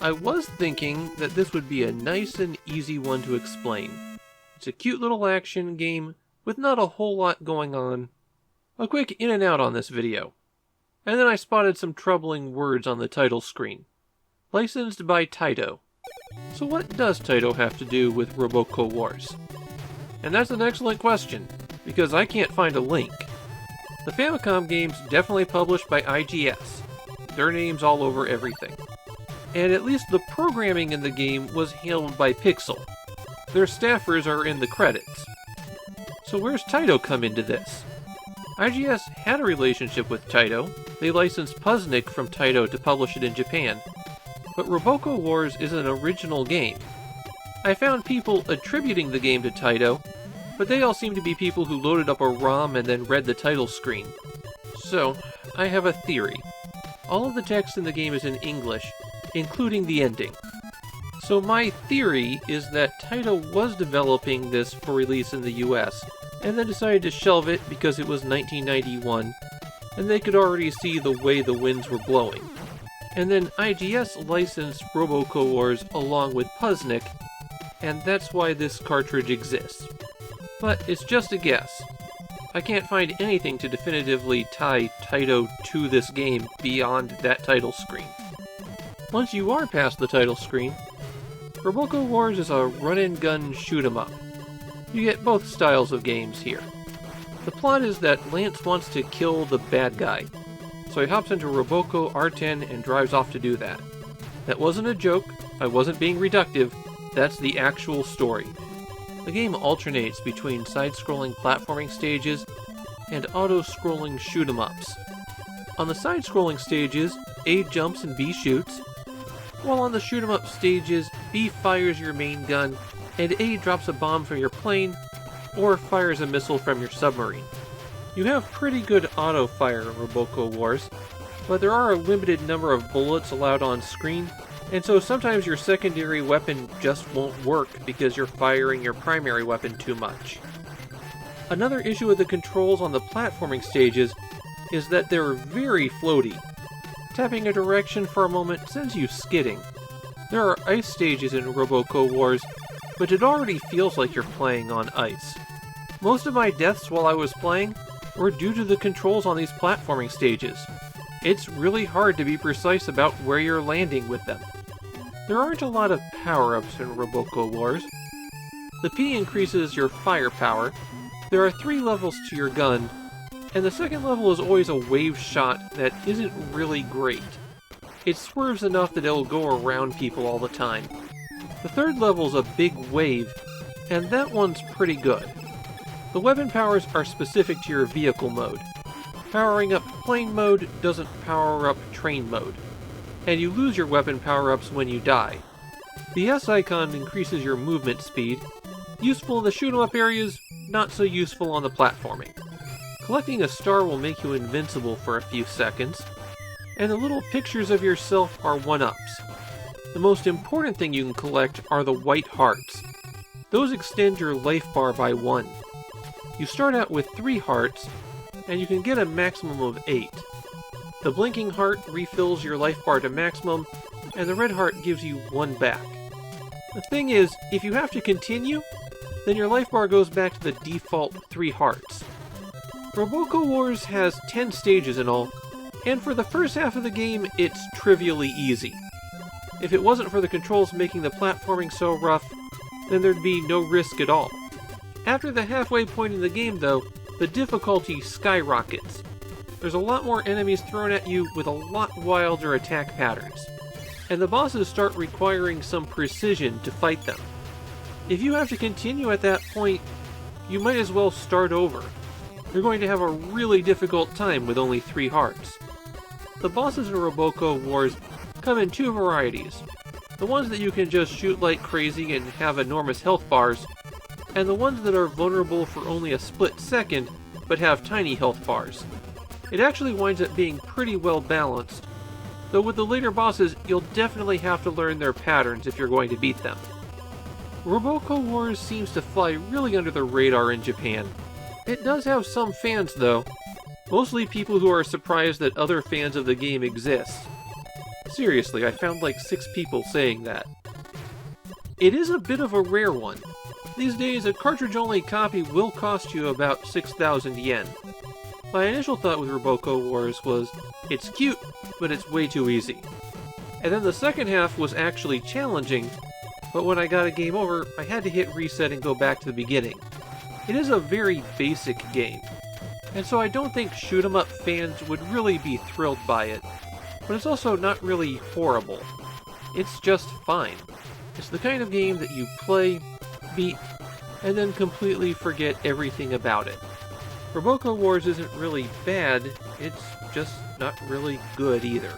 I was thinking that this would be a nice and easy one to explain. It's a cute little action game with not a whole lot going on. A quick in and out on this video. And then I spotted some troubling words on the title screen. Licensed by Taito. So what does Taito have to do with Robocco Wars? And that's an excellent question, because I can't find a link. The Famicom game's definitely published by IGS. Their name's all over everything. And at least the programming in the game was handled by Pixel. Their staffers are in the credits. So where's Taito come into this? IGS had a relationship with Taito. They licensed Puzznic from Taito to publish it in Japan. But Robocco Wars is an original game. I found people attributing the game to Taito, but they all seem to be people who loaded up a ROM and then read the title screen. So, I have a theory. All of the text in the game is in English, including the ending. So my theory is that Taito was developing this for release in the US, and then decided to shelve it because it was 1991, and they could already see the way the winds were blowing. And then IGS licensed Robocco Wars along with Puzznic, and that's why this cartridge exists. But it's just a guess. I can't find anything to definitively tie Taito to this game beyond that title screen. Once you are past the title screen, Robocco Wars is a run-and-gun shoot-'em-up. You get both styles of games here. The plot is that Lance wants to kill the bad guy, so he hops into Robocco R10 and drives off to do that. That wasn't a joke, I wasn't being reductive, that's the actual story. The game alternates between side-scrolling platforming stages and auto-scrolling shoot-'em-ups. On the side-scrolling stages, A jumps and B shoots, while on the shoot-'em-up stages, B fires your main gun and A drops a bomb from your plane or fires a missile from your submarine. You have pretty good auto-fire in Robocco Wars, but there are a limited number of bullets allowed on screen, and so sometimes your secondary weapon just won't work because you're firing your primary weapon too much. Another issue with the controls on the platforming stages is that they're very floaty. Tapping a direction for a moment sends you skidding. There are ice stages in Robocco Wars, but it already feels like you're playing on ice. Most of my deaths while I was playing were due to the controls on these platforming stages. It's really hard to be precise about where you're landing with them. There aren't a lot of power-ups in Robocco Wars. The P increases your firepower. There are 3 levels to your gun, and the second level is always a wave shot that isn't really great. It swerves enough that it'll go around people all the time. The third level's a big wave, and that one's pretty good. The weapon powers are specific to your vehicle mode. Powering up plane mode doesn't power up train mode, and you lose your weapon power-ups when you die. The S icon increases your movement speed, useful in the shoot-'em-up areas, not so useful on the platforming. Collecting a star will make you invincible for a few seconds, and the little pictures of yourself are 1-ups. The most important thing you can collect are the white hearts. Those extend your life bar by 1. You start out with 3 hearts, and you can get a maximum of 8. The blinking heart refills your life bar to maximum, and the red heart gives you 1 back. The thing is, if you have to continue, then your life bar goes back to the default 3 hearts. Robocco Wars has 10 stages in all, and for the first half of the game, it's trivially easy. If it wasn't for the controls making the platforming so rough, then there'd be no risk at all. After the halfway point in the game, though, the difficulty skyrockets. There's a lot more enemies thrown at you with a lot wilder attack patterns, and the bosses start requiring some precision to fight them. If you have to continue at that point, you might as well start over. You're going to have a really difficult time with only 3 hearts. The bosses in Robocco Wars come in 2 varieties. The ones that you can just shoot like crazy and have enormous health bars, and the ones that are vulnerable for only a split second, but have tiny health bars. It actually winds up being pretty well balanced, though with the later bosses, you'll definitely have to learn their patterns if you're going to beat them. Robocco Wars seems to fly really under the radar in Japan. It does have some fans though, mostly people who are surprised that other fans of the game exist. Seriously, I found like 6 people saying that. It is a bit of a rare one. These days, a cartridge-only copy will cost you about 6,000 yen. My initial thought with Robocco Wars was, it's cute, but it's way too easy. And then the second half was actually challenging, but when I got a game over, I had to hit reset and go back to the beginning. It is a very basic game, and so I don't think shoot-'em-up fans would really be thrilled by it, but it's also not really horrible. It's just fine. It's the kind of game that you play, beat, and then completely forget everything about it. Robocco Wars isn't really bad, it's just not really good either.